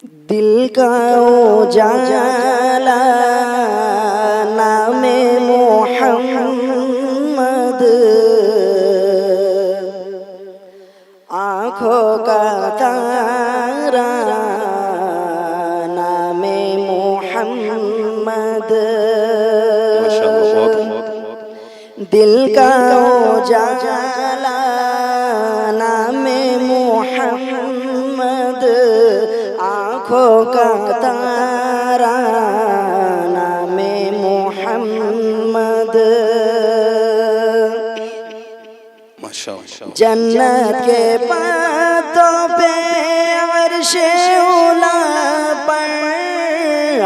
दिल का उजाला नामे मोहम्मद, आँखों का तारा नामे मोहम्मद। दिल का उजाला नामे मोहम्मद, आँखों का तारा नामे मोहम्मद। जन्नत के पातों पे अर्शे उला पर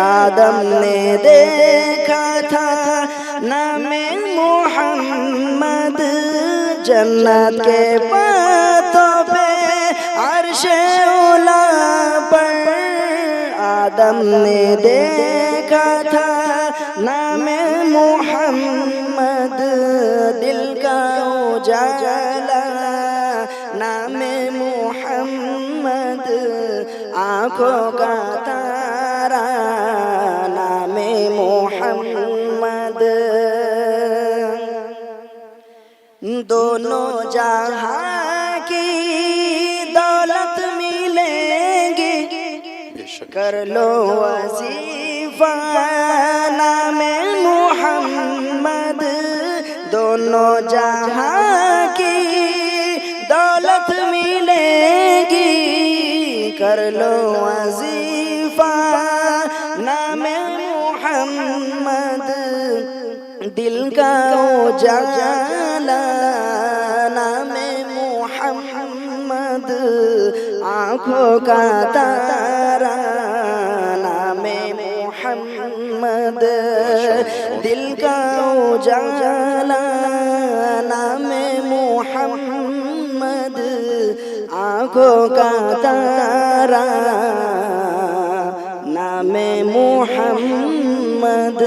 आदम ने देखा था नामे मोहम्मद। जन्नत के पातों पे अर्शे उला पर आदम ने देखा था नामे मोहम्मद। दिल का उजाला नामे मोहम्मद, आँखों का तारा नामे मोहम्मद। दोनों जहां की दौलत मिलेगी, कर लो वजीफा नामे मोहम्मद। दोनों जहां की दौलत मिलेगी, कर लो वजीफा नामे मोहम्मद। दिल का उजाला नामे मोहम्मद, आँखों का तारा नामे मोहम्मद। दिल का उजाला नामे मोहम्मद, आँखों का तारा नामे मोहम्मद।